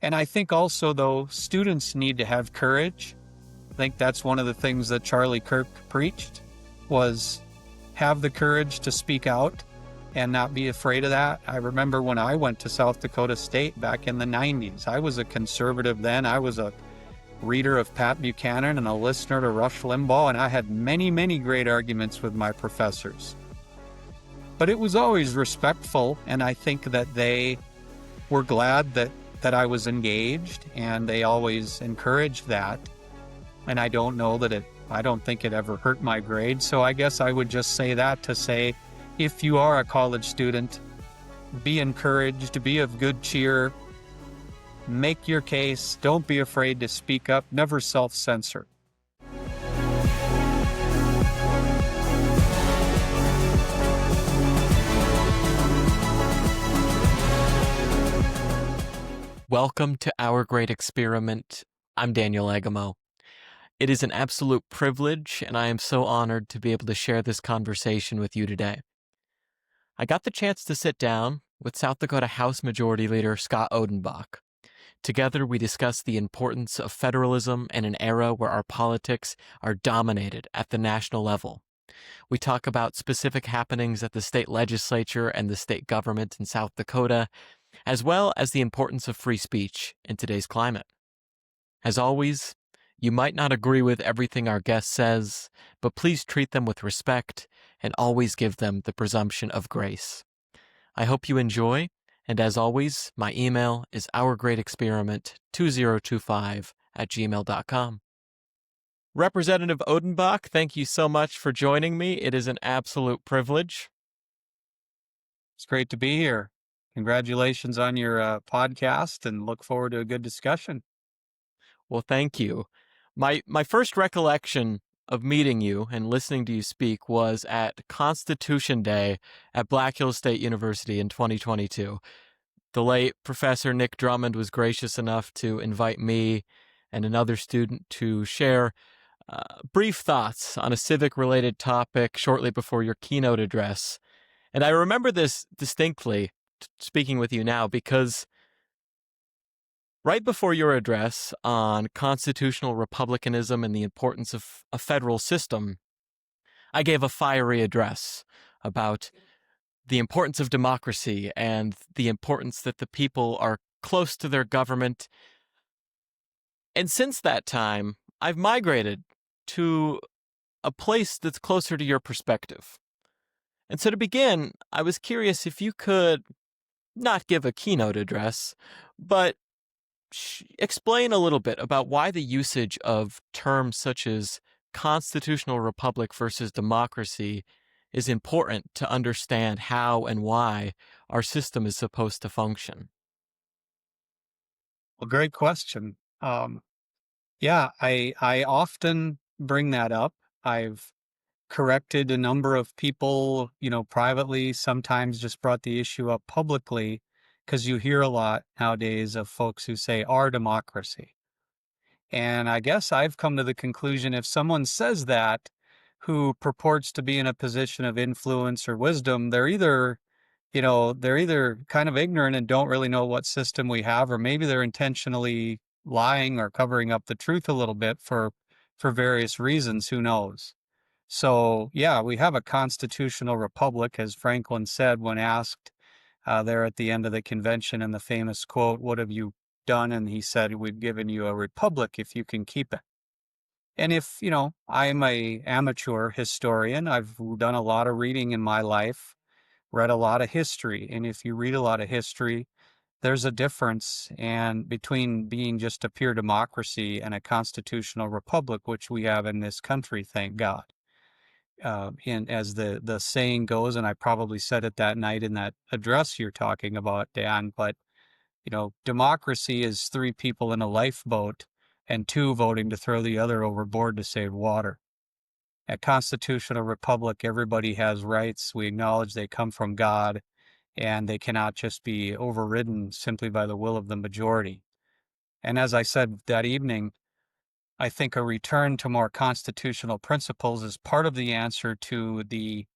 And I think also, though, students need to have courage. I think that's one of the things that Charlie Kirk preached, was have the courage to speak out and not be afraid of that. I remember when I went to South Dakota State back in the 90s, I was a conservative then. I was a reader of Pat Buchanan and a listener to Rush Limbaugh, and I had many, many great arguments with my professors. But it was always respectful, and I think that they were glad that I was engaged, and they always encouraged that. And I don't think it ever hurt my grade. So I guess I would just say that to say, if you are a college student, be encouraged, be of good cheer, make your case, don't be afraid to speak up, never self-censor. Welcome to Our Great Experiment. I'm Daniel Agamo. It is an absolute privilege, and I am so honored to be able to share this conversation with you today. I got the chance to sit down with South Dakota House Majority Leader Scott Odenbach. Together, we discussed the importance of federalism in an era where our politics are dominated at the national level. We talk about specific happenings at the state legislature and the state government in South Dakota, as well as the importance of free speech in today's climate. As always, you might not agree with everything our guest says, but please treat them with respect and always give them the presumption of grace. I hope you enjoy, and as always, my email is ourgreatexperiment2025@gmail.com. Representative Odenbach, thank you so much for joining me. It is an absolute privilege. It's great to be here. Congratulations on your podcast, and look forward to a good discussion. Well, thank you. My first recollection of meeting you and listening to you speak was at Constitution Day at Black Hills State University in 2022. The late Professor Nick Drummond was gracious enough to invite me and another student to share brief thoughts on a civic-related topic shortly before your keynote address. And I remember this distinctly, speaking with you now, because right before your address on constitutional republicanism and the importance of a federal system, I gave a fiery address about the importance of democracy and the importance that the people are close to their government. And since that time, I've migrated to a place that's closer to your perspective. And so to begin, I was curious if you could not give a keynote address, but explain a little bit about why the usage of terms such as constitutional republic versus democracy is important to understand how and why our system is supposed to function. Well, great question. Yeah, I often bring that up. I've corrected a number of people, privately, sometimes just brought the issue up publicly, because you hear a lot nowadays of folks who say our democracy. And I guess I've come to the conclusion, if someone says that, who purports to be in a position of influence or wisdom, they're either kind of ignorant and don't really know what system we have, or maybe they're intentionally lying or covering up the truth a little bit for various reasons, who knows. So, yeah, we have a constitutional republic, as Franklin said when asked there at the end of the convention in the famous quote, "What have you done?" And he said, "We've given you a republic if you can keep it." And if, I'm a amateur historian, I've done a lot of reading in my life, read a lot of history. And if you read a lot of history, there's a difference between being just a pure democracy and a constitutional republic, which we have in this country, thank God. And as the saying goes, and I probably said it that night in that address you're talking about, Dan, but democracy is 3 people in a lifeboat and 2 voting to throw the other overboard to save water. A constitutional republic, everybody has rights. We acknowledge they come from God, and they cannot just be overridden simply by the will of the majority. And as I said that evening, I think a return to more constitutional principles is part of the answer to the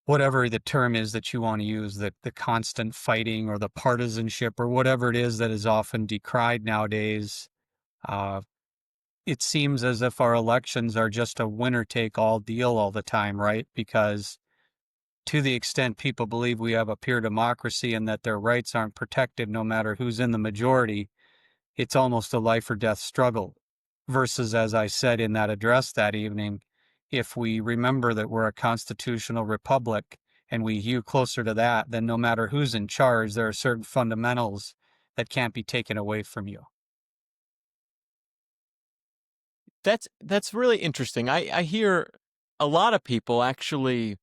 whatever the term is that you want to use, the constant fighting or the partisanship or whatever it is that is often decried nowadays. Uh, it seems as if our elections are just a winner take all deal all the time, right? Because to the extent people believe we have a pure democracy and that their rights aren't protected no matter who's in the majority, it's almost a life or death struggle. Versus, as I said in that address that evening, if we remember that we're a constitutional republic and we hew closer to that, then no matter who's in charge, there are certain fundamentals that can't be taken away from you. That's really interesting. I hear a lot of people actually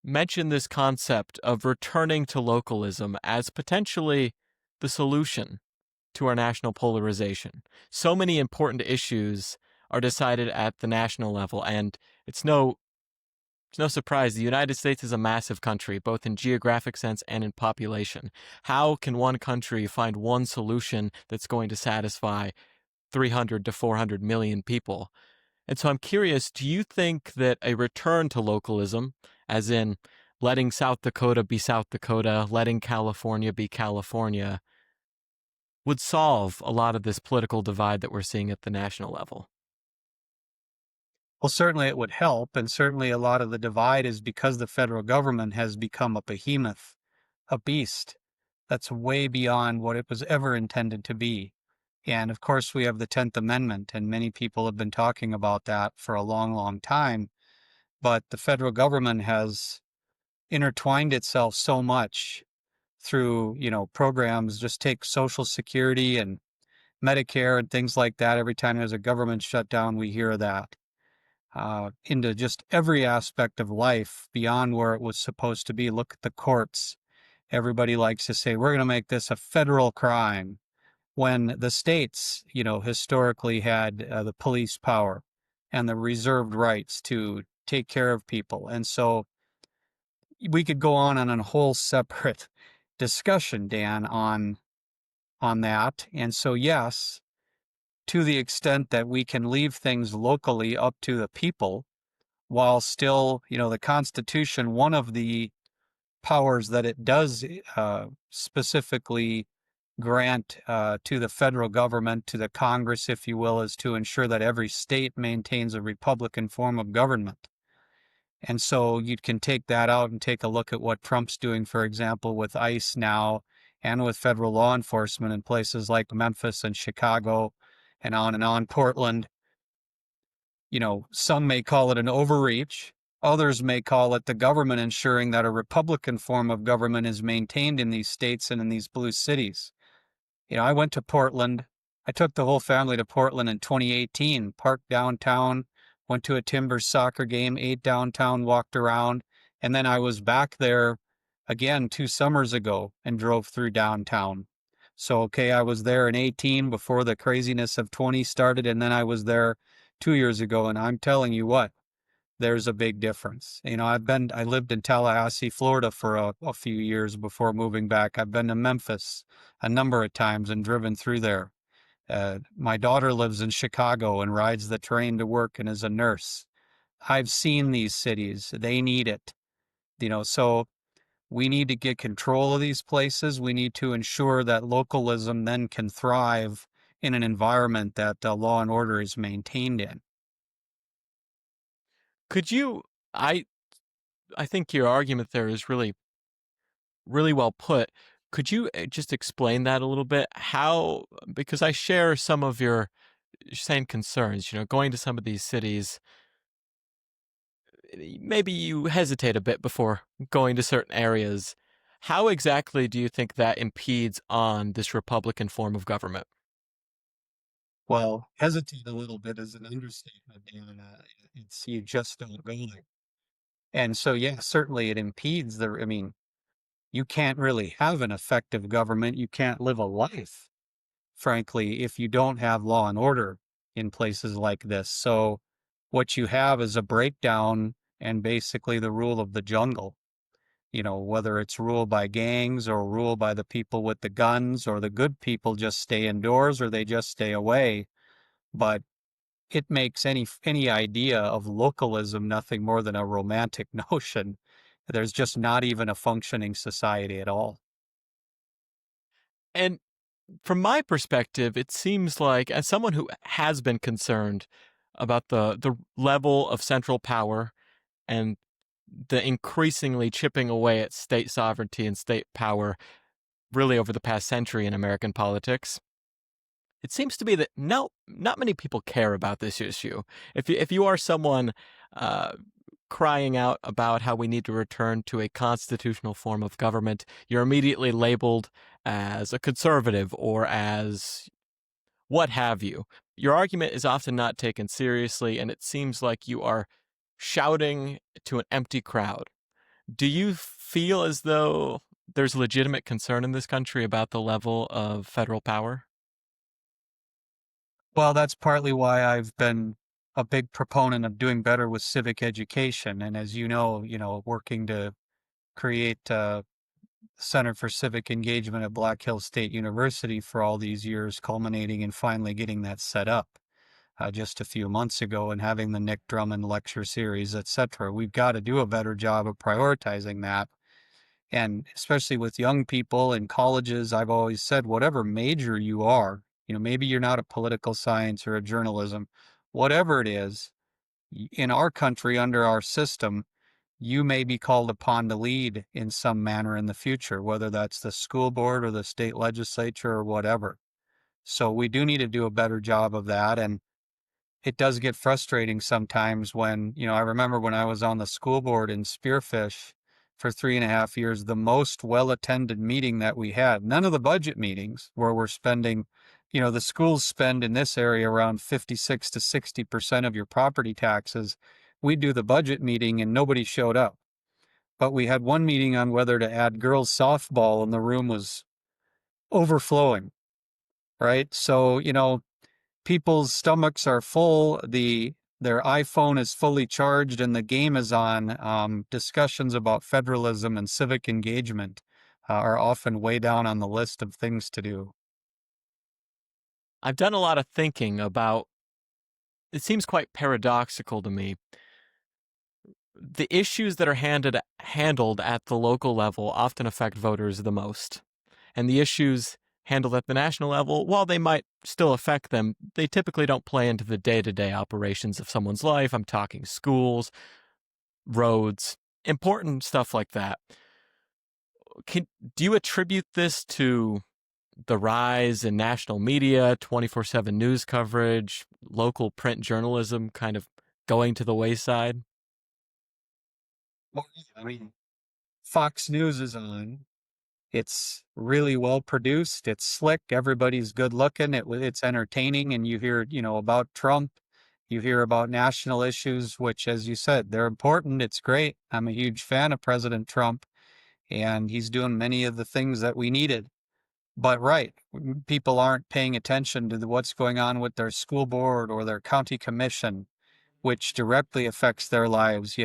mention this concept of returning to localism as potentially the solution to our national polarization. So many important issues are decided at the national level, and it's no surprise the United States is a massive country, both in geographic sense and in population. How can one country find one solution that's going to satisfy 300 to 400 million people? And so I'm curious, do you think that a return to localism, as in letting South Dakota be South Dakota, letting California be California, would solve a lot of this political divide that we're seeing at the national level? Well, certainly it would help, and certainly a lot of the divide is because the federal government has become a behemoth, a beast that's way beyond what it was ever intended to be. And of course, we have the 10th Amendment, and many people have been talking about that for a long, long time. But the federal government has intertwined itself so much through, programs. Just take Social Security and Medicare and things like that. Every time there's a government shutdown, we hear that. Into just every aspect of life beyond where it was supposed to be. Look at the courts. Everybody likes to say, we're going to make this a federal crime when the states, historically had the police power and the reserved rights to take care of people. And so we could go on a whole separate discussion, Dan, on that. And so, yes, to the extent that we can leave things locally up to the people, while still, the Constitution, one of the powers that it does specifically grant to the federal government, to the Congress, if you will, is to ensure that every state maintains a Republican form of government. And so you can take that out and take a look at what Trump's doing, for example, with ICE now and with federal law enforcement in places like Memphis and Chicago and on, Portland. Some may call it an overreach. Others may call it the government ensuring that a Republican form of government is maintained in these states and in these blue cities. I went to Portland. I took the whole family to Portland in 2018, parked downtown, went to a Timbers soccer game, ate downtown, walked around, and then I was back there again 2 summers ago and drove through downtown. So, okay, I was there in 18 before the craziness of 20 started, and then I was there 2 years ago, and I'm telling you what, there's a big difference. I lived in Tallahassee, Florida for a few years before moving back. I've been to Memphis a number of times and driven through there. My daughter lives in Chicago and rides the train to work and is a nurse. I've seen these cities. They need it. So we need to get control of these places. We need to ensure that localism then can thrive in an environment that law and order is maintained in. Could you I I think your argument there is really well put. Could you just explain that a little bit? How, because I share some of your same concerns, going to some of these cities, maybe you hesitate a bit before going to certain areas. How exactly do you think that impedes on this Republican form of government? Well, hesitate a little bit is an understatement, and it's you just don't go there. And so, yeah, certainly it impedes I mean, you can't really have an effective government. You can't live a life, frankly, if you don't have law and order in places like this. So, what you have is a breakdown and basically the rule of the jungle. Whether it's ruled by gangs or ruled by the people with the guns, or the good people just stay indoors or they just stay away. But it makes any idea of localism nothing more than a romantic notion There's just not even a functioning society at all. And from my perspective, it seems like, as someone who has been concerned about the level of central power and the increasingly chipping away at state sovereignty and state power really over the past century in American politics, it seems to be that not many people care about this issue. If you are someone uh, crying out about how we need to return to a constitutional form of government, you're immediately labeled as a conservative or as what have you. Your argument is often not taken seriously, and it seems like you are shouting to an empty crowd. Do you feel as though there's legitimate concern in this country about the level of federal power? Well, that's partly why I've been a big proponent of doing better with civic education. And as working to create a Center for Civic Engagement at Black Hills State University for all these years, culminating in finally getting that set up just a few months ago and having the Nick Drummond lecture series, etc. We've got to do a better job of prioritizing that. And especially with young people in colleges, I've always said, whatever major you are, maybe you're not a political science or a journalism, whatever it is, in our country, under our system, you may be called upon to lead in some manner in the future, whether that's the school board or the state legislature or whatever. So we do need to do a better job of that. And it does get frustrating sometimes when, I remember when I was on the school board in Spearfish for 3.5 years, the most well-attended meeting that we had, none of the budget meetings where we're spending, the schools spend in this area around 56 to 60% of your property taxes. We do the budget meeting and nobody showed up. But we had one meeting on whether to add girls softball and the room was overflowing, right? So, people's stomachs are full, their iPhone is fully charged, and the game is on. Discussions about federalism and civic engagement are often way down on the list of things to do. I've done a lot of thinking about it seems quite paradoxical to me. The issues that are handled at the local level often affect voters the most. And the issues handled at the national level, while they might still affect them, they typically don't play into the day-to-day operations of someone's life. I'm talking schools, roads, important stuff like that. Do you attribute this to the rise in national media, 24/7 news coverage, local print journalism kind of going to the wayside? Well, I mean, Fox News is on. It's really well produced. It's slick. Everybody's good looking. It's entertaining. And you hear, about Trump. You hear about national issues, which, as you said, they're important. It's great. I'm a huge fan of President Trump, and he's doing many of the things that we needed. But right, people aren't paying attention to what's going on with their school board or their county commission, which directly affects their lives,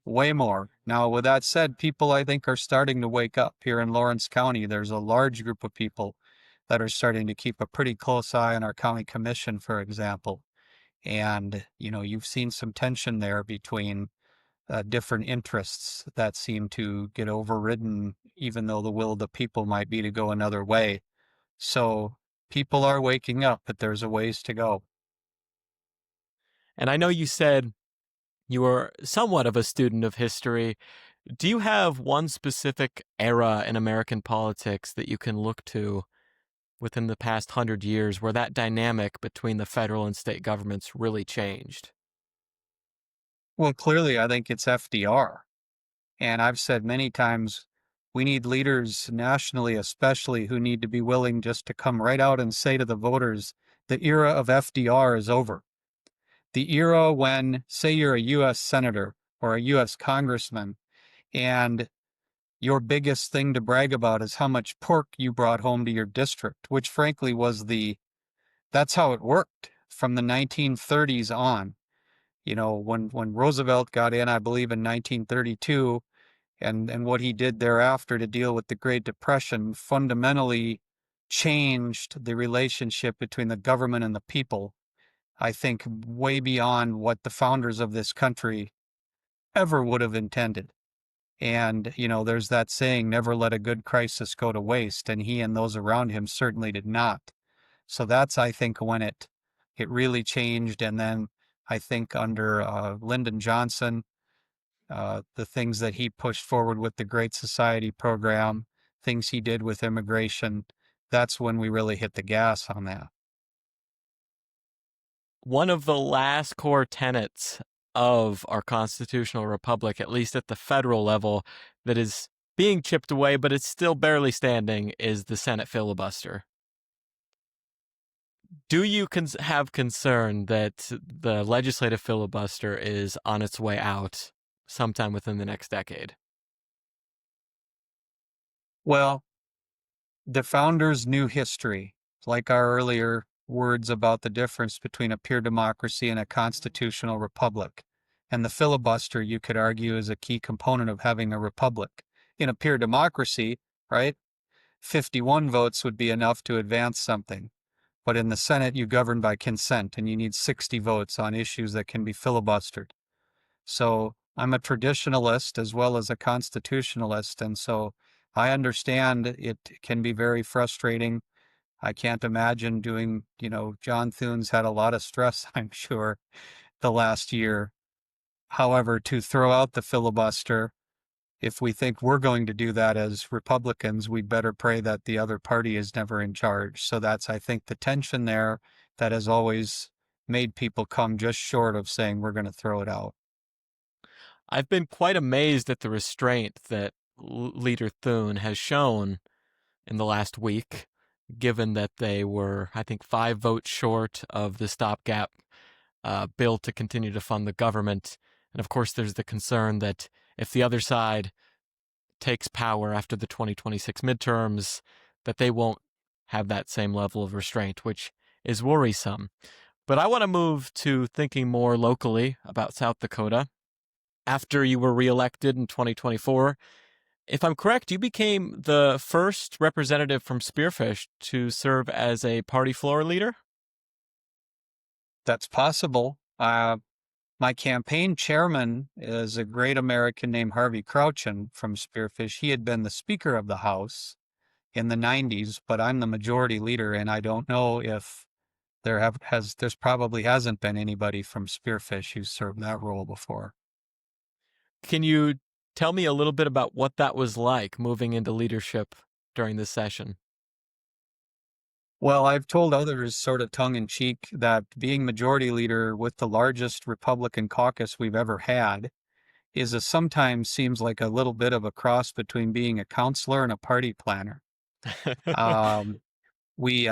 way more. Now, with that said, people I think are starting to wake up here in Lawrence County. There's a large group of people that are starting to keep a pretty close eye on our county commission, for example. And, you've seen some tension there between different interests that seem to get overridden, even though the will of the people might be to go another way. So people are waking up, but there's a ways to go. And I know you said you were somewhat of a student of history. Do you have one specific era in American politics that you can look to within the past 100 years where that dynamic between the federal and state governments really changed? Well, clearly, I think it's FDR. And I've said many times, we need leaders nationally, especially, who need to be willing just to come right out and say to the voters, the era of FDR is over. The era when, say, you're a U.S. senator or a U.S. congressman, and your biggest thing to brag about is how much pork you brought home to your district, which frankly that's how it worked from the 1930s on. When Roosevelt got in, I believe in 1932, and what he did thereafter to deal with the Great Depression fundamentally changed the relationship between the government and the people. I think way beyond what the founders of this country ever would have intended. And, there's that saying, never let a good crisis go to waste. And he and those around him certainly did not. So that's, I think, when it really changed. And then I think under Lyndon Johnson, the things that he pushed forward with the Great Society program, things he did with immigration, that's when we really hit the gas on that. One of the last core tenets of our constitutional republic, at least at the federal level, that is being chipped away, but it's still barely standing, is the Senate filibuster. Do you have concern that the legislative filibuster is on its way out sometime within the next decade? Well, the founders knew history, like our earlier words about the difference between a pure democracy and a constitutional republic. And the filibuster, you could argue, is a key component of having a republic. In a pure democracy, right, 51 votes would be enough to advance something. But in the Senate, you govern by consent, and you need 60 votes on issues that can be filibustered. So I'm a traditionalist as well as a constitutionalist, and so I understand it can be very frustrating. I can't imagine doing, John Thune's had a lot of stress, I'm sure, the last year. However, to throw out the filibuster, if we think we're going to do that as Republicans, we better pray that the other party is never in charge. So that's, I think, the tension there that has always made people come just short of saying we're going to throw it out. I've been quite amazed at the restraint that Leader Thune has shown in the last week, given that they were, I think, 5 votes short of the stopgap bill to continue to fund the government. And of course, there's the concern that if the other side takes power after the 2026 midterms, that they won't have that same level of restraint, which is worrisome. But I want to move to thinking more locally about South Dakota. After you were reelected in 2024, if I'm correct, you became the first representative from Spearfish to serve as a party floor leader? That's possible. My campaign chairman is a great American named Harvey Crouchin from Spearfish. He had been the Speaker of the House in the 90s, but I'm the majority leader, and I don't know if there's probably hasn't been anybody from Spearfish who's served that role before. Can you tell me a little bit about what that was like moving into leadership during this session? Well, I've told others sort of tongue in cheek that being majority leader with the largest Republican caucus we've ever had sometimes seems like a little bit of a cross between being a counselor and a party planner. Um, we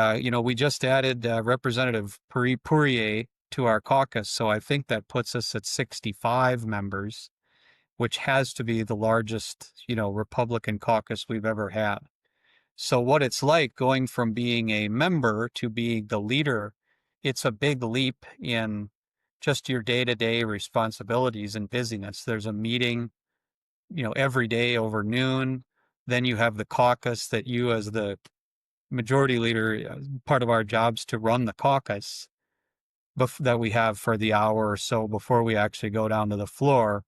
just added Representative Poirier to our caucus, so I think that puts us at 65 members, which has to be the largest, Republican caucus we've ever had. So what it's like going from being a member to being the leader, it's a big leap in just your day-to-day responsibilities and busyness. There's a meeting, every day over noon. Then you have the caucus that you as the majority leader, part of our jobs to run the caucus that we have for the hour or so before we actually go down to the floor.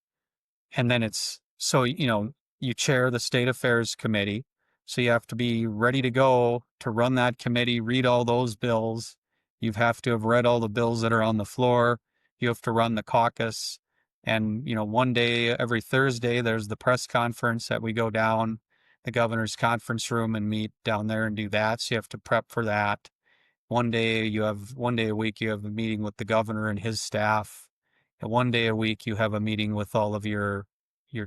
And then you chair the State Affairs Committee. So you have to be ready to go to run that committee, read all those bills. You have to have read all the bills that are on the floor. You have to run the caucus. And, one day every Thursday, there's the press conference that we go down the governor's conference room and meet down there and do that. So you have to prep for that. One day a week, you have a meeting with the governor and his staff. And one day a week, you have a meeting with all of your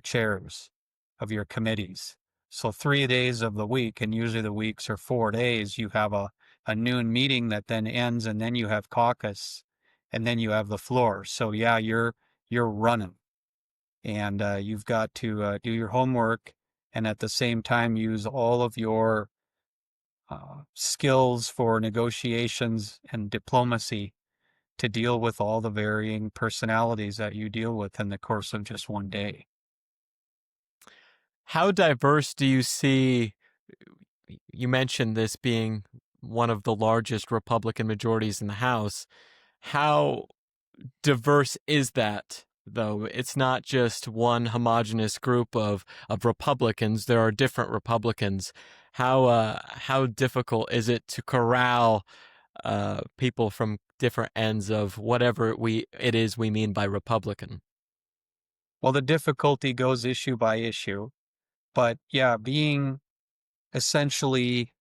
chairs of your committees. So 3 days of the week, and usually the weeks are 4 days, you have a noon meeting that then ends, and then you have caucus, and then you have the floor. So yeah, you're running, and you've got to do your homework, and at the same time use all of your skills for negotiations and diplomacy to deal with all the varying personalities that you deal with in the course of just one day. How diverse do you see? You mentioned this being one of the largest Republican majorities in the House. How diverse is that though. It's not just one homogenous group of Republicans. There are different Republicans. How difficult is it to corral people from different ends of whatever it is we mean by Republican? Well, the difficulty goes issue by issue. But yeah, being essentially,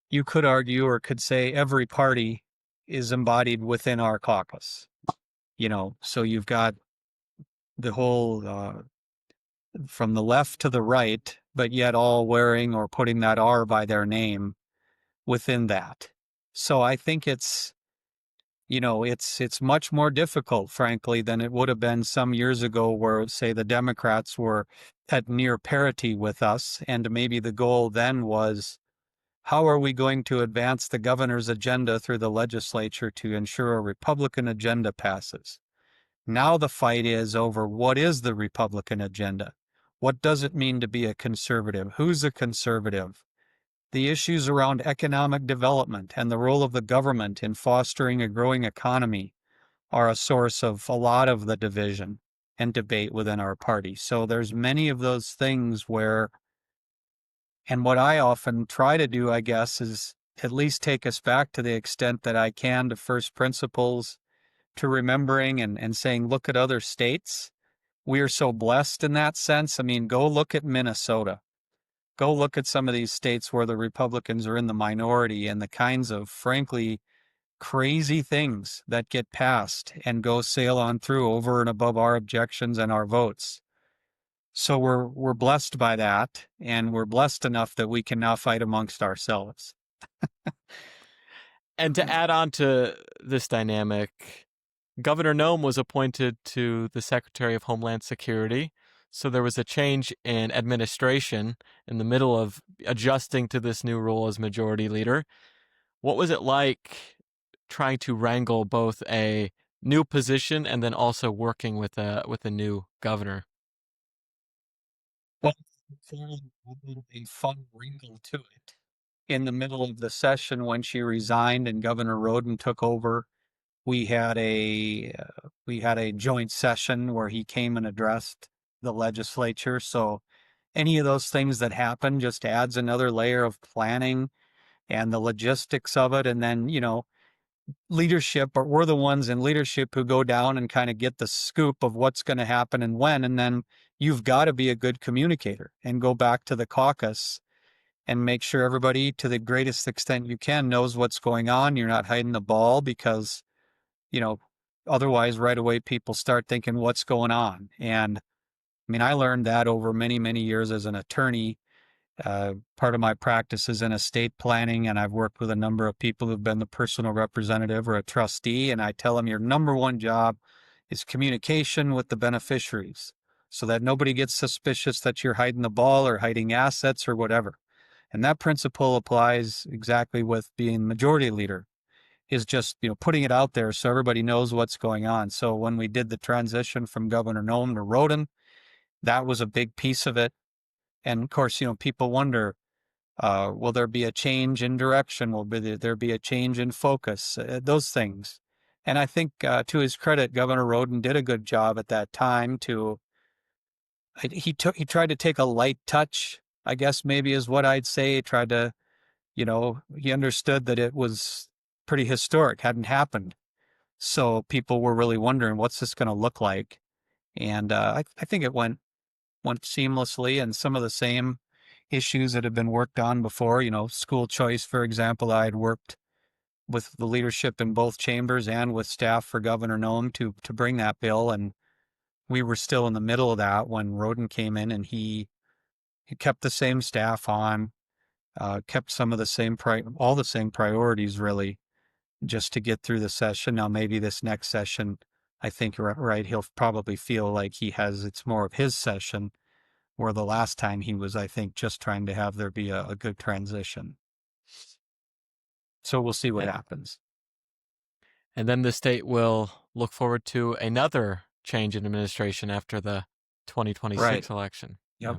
you could argue or could say every party is embodied within our caucus. So you've got the whole from the left to the right, but yet all wearing or putting that R by their name within that. So I think it's much more difficult, frankly, than it would have been some years ago, where, say, the Democrats were at near parity with us, and maybe the goal then was, how are we going to advance the governor's agenda through the legislature to ensure a Republican agenda passes? Now the fight is over, what is the Republican agenda? What does it mean to be a conservative? Who's a conservative? The issues around economic development and the role of the government in fostering a growing economy are a source of a lot of the division and debate within our party. So there's many of those things where, and what I often try to do, I guess, is at least take us back to the extent that I can to first principles, to remembering and saying, look at other states. We are so blessed in that sense. I mean, go look at Minnesota. Go look at some of these states where the Republicans are in the minority, and the kinds of, frankly, crazy things that get passed and go sail on through over and above our objections and our votes. So we're blessed by that, and we're blessed enough that we can now fight amongst ourselves. And to add on to this dynamic, Governor Nome was appointed to the Secretary of Homeland Security. So there was a change in administration in the middle of adjusting to this new role as majority leader. What was it like trying to wrangle both a new position and then also working with a new governor? Well, a fun wrinkle to it. In the middle of the session, when she resigned and Governor Roden took over, we had a joint session where he came and addressed the legislature. So any of those things that happen just adds another layer of planning and the logistics of it. And then, leadership, but we're the ones in leadership who go down and kind of get the scoop of what's going to happen and when. And then you've got to be a good communicator and go back to the caucus and make sure everybody, to the greatest extent you can, knows what's going on. You're not hiding the ball, because, you know, otherwise right away people start thinking, what's going on? And I mean, I learned that over many, many years as an attorney. Part of my practice is in estate planning, and I've worked with a number of people who've been the personal representative or a trustee, and I tell them your number one job is communication with the beneficiaries, so that nobody gets suspicious that you're hiding the ball or hiding assets or whatever. And that principle applies exactly with being majority leader, is just, putting it out there so everybody knows what's going on. So when we did the transition from Governor Nome to Roden, that was a big piece of it. And of course, people wonder, will there be a change in direction? Will there be a change in focus? Those things. And I think, to his credit, Governor Roden did a good job at that time. He tried to take a light touch, I guess maybe is what I'd say. He tried to, he understood that it was pretty historic, hadn't happened. So people were really wondering, what's this going to look like? And I think it went seamlessly, and some of the same issues that have been worked on before, school choice, for example. I had worked with the leadership in both chambers and with staff for Governor Nome to bring that bill, and we were still in the middle of that when Roden came in, and he kept the same staff on, kept some of the same all the same priorities, really, just to get through the session. Now maybe this next session, I think, right, he'll probably feel like it's more of his session, where the last time he was, I think, just trying to have there be a good transition. So we'll see what happens. And then the state will look forward to another change in administration after the 2026 election. Yep.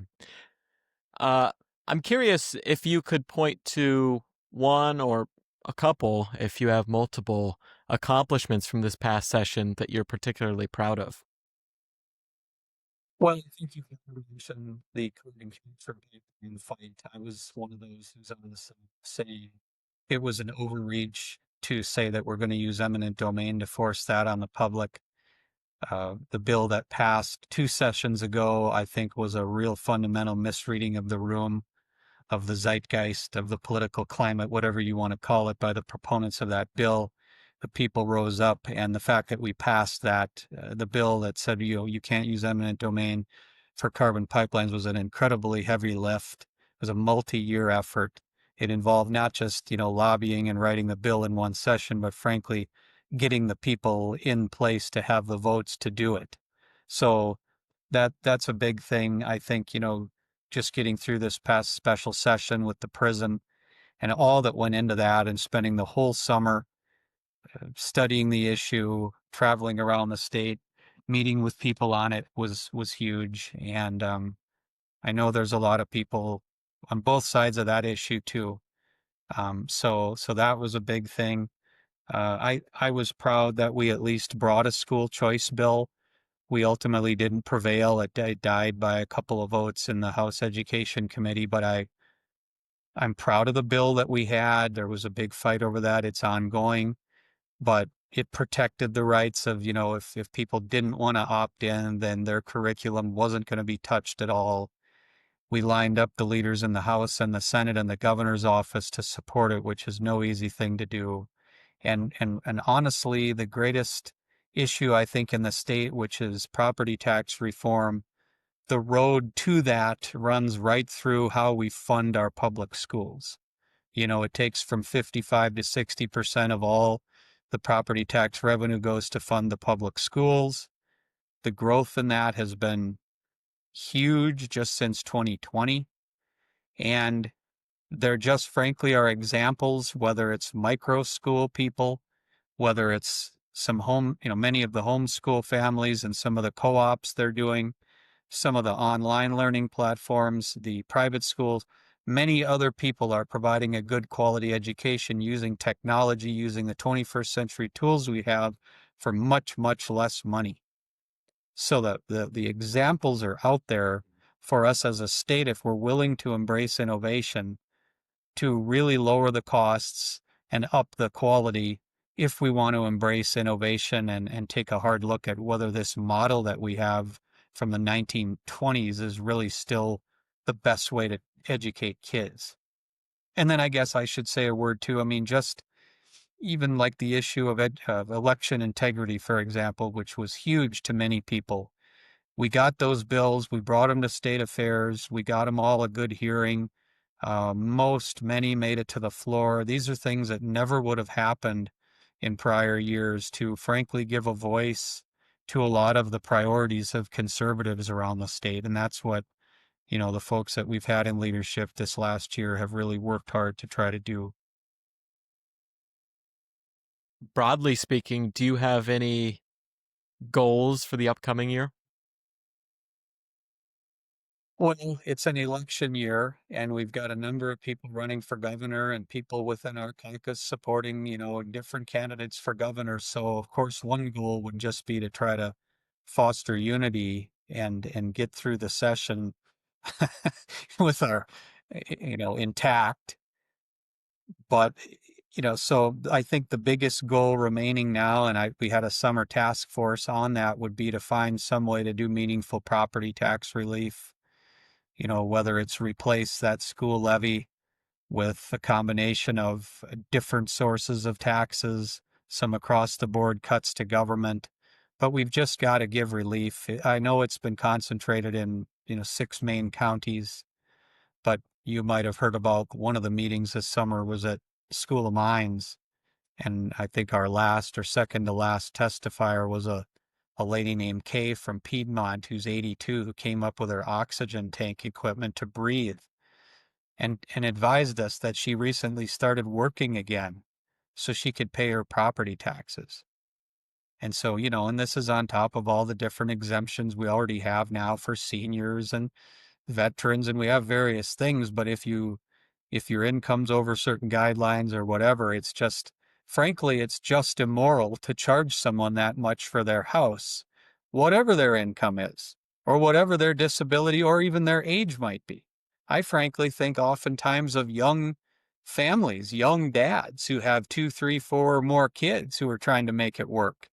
I'm curious if you could point to one or a couple, if you have multiple accomplishments from this past session that you're particularly proud of. Well, I think you can mention the coding transfer pipeline fight. I was one of those who's on the side saying it was an overreach to say that we're going to use eminent domain to force that on the public. The bill that passed 2 sessions ago, I think, was a real fundamental misreading of the room, of the zeitgeist, of the political climate, whatever you want to call it, by the proponents of that bill. The people rose up, and the fact that we passed that, the bill that said, you can't use eminent domain for carbon pipelines was an incredibly heavy lift. It was a multi-year effort. It involved not just, lobbying and writing the bill in one session, but frankly, getting the people in place to have the votes to do it. So that's a big thing. I think, just getting through this past special session with the prison and all that went into that, and spending the whole summer studying the issue, traveling around the state, meeting with people on it was huge. And I know there's a lot of people on both sides of that issue too. So that was a big thing. I was proud that we at least brought a school choice bill. We ultimately didn't prevail. It died by a couple of votes in the House Education Committee, but I'm proud of the bill that we had. There was a big fight over that. It's ongoing, but it protected the rights of, if people didn't want to opt in, then their curriculum wasn't going to be touched at all. We lined up the leaders in the House and the Senate and the governor's office to support it, which is no easy thing to do. And honestly, the greatest issue I think in the state, which is property tax reform, the road to that runs right through how we fund our public schools. It takes from 55 to 60% of all the property tax revenue goes to fund the public schools. The growth in that has been huge just since 2020. And there just frankly are examples, whether it's micro school people, whether it's some many of the homeschool families and some of the co-ops they're doing, some of the online learning platforms, the private schools. Many other people are providing a good quality education using technology, using the 21st century tools we have for much, much less money. So the examples are out there for us as a state, if we're willing to embrace innovation, to really lower the costs and up the quality, if we want to embrace innovation and take a hard look at whether this model that we have from the 1920s is really still the best way to educate kids. And then I guess I should say a word too. I mean, just even like the issue of election integrity, for example, which was huge to many people. We got those bills, we brought them to state affairs, we got them all a good hearing. Many made it to the floor. These are things that never would have happened in prior years, to frankly give a voice to a lot of the priorities of conservatives around the state. And that's what, the folks that we've had in leadership this last year have really worked hard to try to do. Broadly speaking, do you have any goals for the upcoming year? Well, it's an election year, and we've got a number of people running for governor and people within our caucus supporting, different candidates for governor. So, of course, one goal would just be to try to foster unity and get through the session with our, intact. But, so I think the biggest goal remaining now, and we had a summer task force on that, would be to find some way to do meaningful property tax relief. Whether it's replace that school levy with a combination of different sources of taxes, some across the board cuts to government, but we've just got to give relief. I know it's been concentrated in, 6 main counties, but you might have heard about one of the meetings this summer was at School of Mines. And I think our last or second to last testifier was a lady named Kay from Piedmont, who's 82, who came up with her oxygen tank equipment to breathe, and advised us that she recently started working again so she could pay her property taxes. And so, and this is on top of all the different exemptions we already have now for seniors and veterans, and we have various things. But if your income's over certain guidelines or whatever, it's just, frankly, it's just immoral to charge someone that much for their house, whatever their income is. or whatever their disability or even their age might be. I frankly think oftentimes of young families, young dads who have 2, 3, 4 or more kids who are trying to make it work.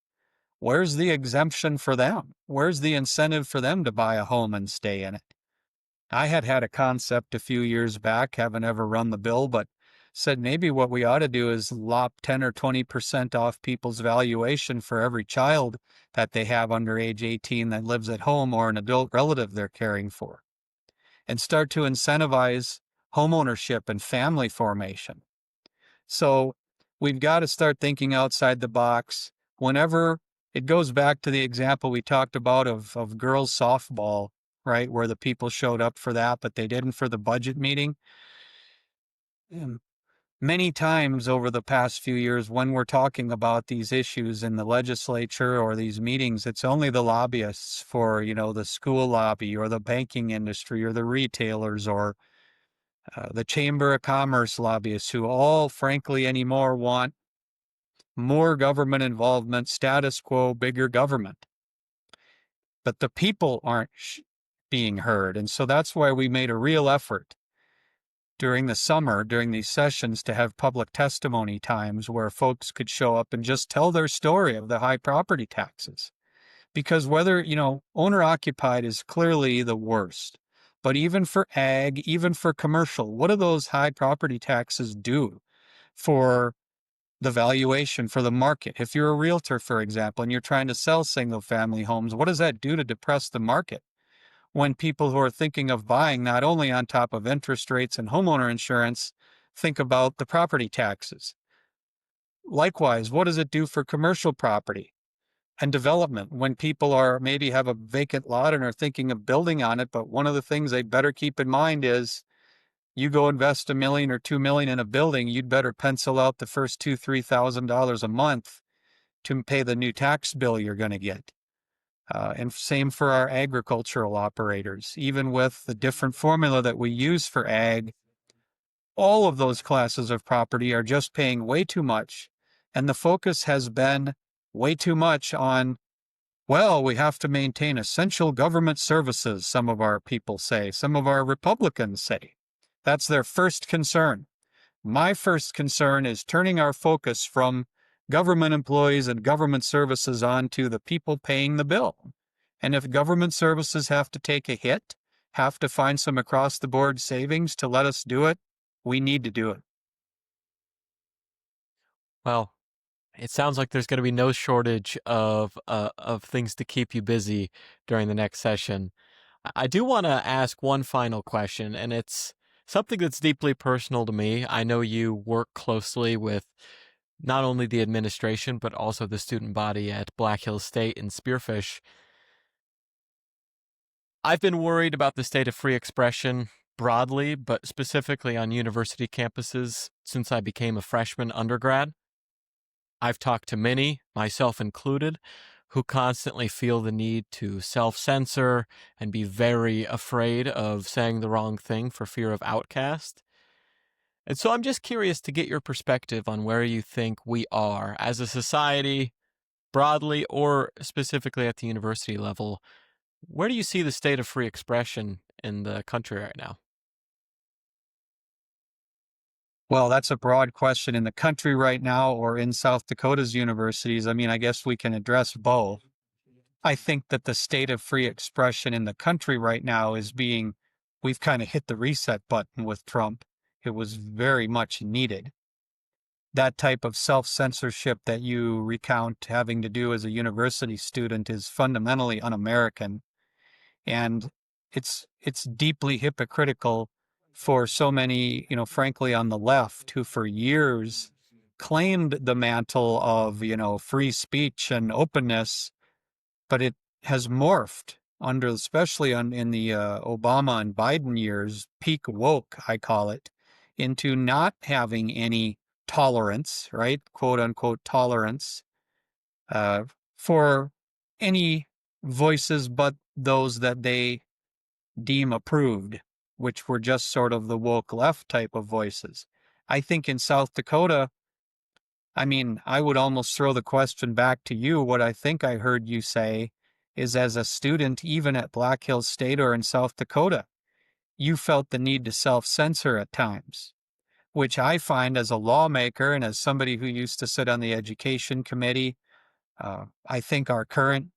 Where's the exemption for them? Where's the incentive for them to buy a home and stay in it? I had a concept a few years back, haven't ever run the bill, but said maybe what we ought to do is lop 10 or 20% off people's valuation for every child that they have under age 18 that lives at home or an adult relative they're caring for, and start to incentivize homeownership and family formation. So we've got to start thinking outside the box. Whenever it goes back to the example we talked about of girls softball, right, where the people showed up for that, but they didn't for the budget meeting. Many times over the past few years, when we're talking about these issues in the legislature or these meetings, it's only the lobbyists for, the school lobby or the banking industry or the retailers or the Chamber of Commerce lobbyists who all, frankly, anymore want more government involvement, status quo, bigger government. But the people aren't being heard. And so that's why we made a real effort during the summer, during these sessions, to have public testimony times where folks could show up and just tell their story of the high property taxes. Because whether, owner occupied is clearly the worst. But even for ag, even for commercial, what do those high property taxes do for the valuation, for the market? If you're a realtor, for example, and you're trying to sell single family homes, what does that do to depress the market? When people who are thinking of buying, not only on top of interest rates and homeowner insurance, think about the property taxes. Likewise, what does it do for commercial property and development when people are maybe have a vacant lot and are thinking of building on it? But one of the things they better keep in mind is you go invest $1 million or $2 million in a building, you'd better pencil out the first $2,000-3,000 a month to pay the new tax bill you're going to get. And same for our agricultural operators. Even with the different formula that we use for ag, all of those classes of property are just paying way too much. And the focus has been way too much on, well, we have to maintain essential government services, some of our people say, some of our Republicans say. That's their first concern. My first concern is turning our focus from government employees and government services on to the people paying the bill. And if government services have to take a hit, have to find some across the board savings to let us do it, we need to do it. Well, it sounds like there's going to be no shortage of things to keep you busy during the next session. I do want to ask one final question, and it's something that's deeply personal to me. I know you work closely with not only the administration, but also the student body at Black Hills State and Spearfish. I've been worried about the state of free expression broadly, but specifically on university campuses since I became a freshman undergrad. I've talked to many, myself included, who constantly feel the need to self-censor and be very afraid of saying the wrong thing for fear of outcast. And so I'm just curious to get your perspective on where you think we are as a society, broadly or specifically at the university level. Where do you see the state of free expression in the country right now? Well, that's a broad question. In the country right now or in South Dakota's universities, I mean, I guess we can address both. I think that the state of free expression in the country right now we've kind of hit the reset button with Trump. It was very much needed. That type of self-censorship that you recount having to do as a university student is fundamentally un-American. And it's deeply hypocritical for so many, frankly, on the left who for years claimed the mantle of, free speech and openness, but it has morphed under, especially in the Obama and Biden years, peak woke, I call it, into not having any tolerance, right? Quote unquote tolerance uh, for any voices but those that they deem approved, which were just sort of the woke left type of voices. I think in South Dakota, I mean, I would almost throw the question back to you. What I think I heard you say is as a student, even at Black Hills State or in South Dakota, you felt the need to self-censor at times, which I find as a lawmaker and as somebody who used to sit on the education committee. I think our current,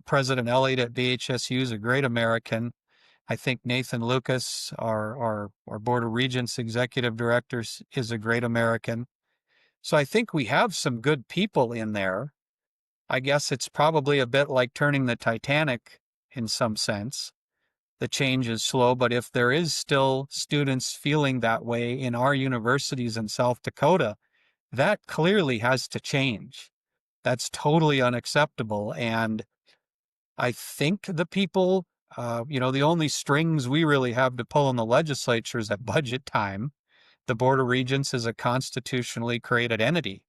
President Elliott at BHSU is a great American. I think Nathan Lucas, our Board of Regents executive directors, is a great American. So I think we have some good people in there. I guess it's probably a bit like turning the Titanic in some sense. The change is slow, but if there is still students feeling that way in our universities in South Dakota, that clearly has to change. That's totally unacceptable. And I think the people, the only strings we really have to pull in the legislature is at budget time. The Board of Regents is a constitutionally created entity,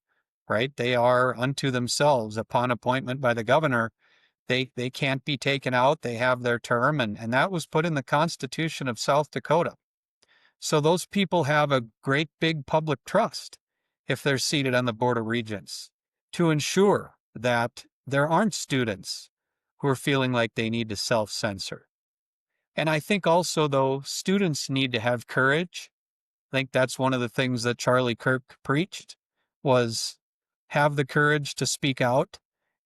right? They are unto themselves upon appointment by the governor. They can't be taken out. They have their term, and that was put in the Constitution of South Dakota. So those people have a great big public trust if they're seated on the Board of Regents to ensure that there aren't students who are feeling like they need to self-censor. And I think also, though, students need to have courage. I think that's one of the things that Charlie Kirk preached was have the courage to speak out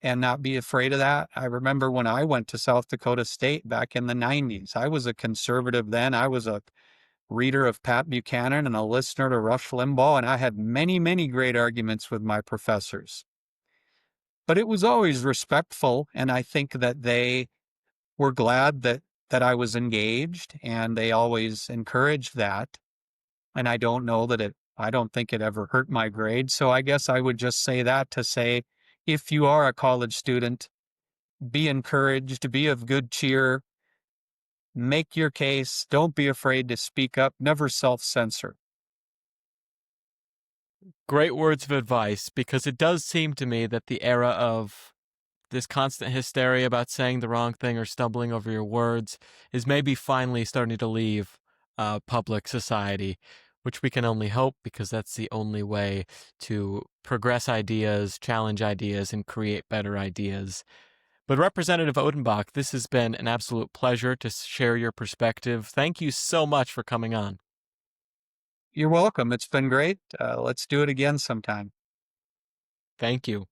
and not be afraid of that. I remember when I went to South Dakota State back in the 90s, I was a conservative then. I was a reader of Pat Buchanan and a listener to Rush Limbaugh, and I had many, many great arguments with my professors. But it was always respectful, and I think that they were glad that I was engaged, and they always encouraged that. And I don't think it ever hurt my grade. So I guess I would just say that to say, if you are a college student, be encouraged, be of good cheer, make your case, don't be afraid to speak up, never self-censor. Great words of advice, because it does seem to me that the era of this constant hysteria about saying the wrong thing or stumbling over your words is maybe finally starting to leave public society, which we can only hope, because that's the only way to progress ideas, challenge ideas, and create better ideas. But Representative Odenbach, this has been an absolute pleasure to share your perspective. Thank you so much for coming on. You're welcome. It's been great. Let's do it again sometime. Thank you.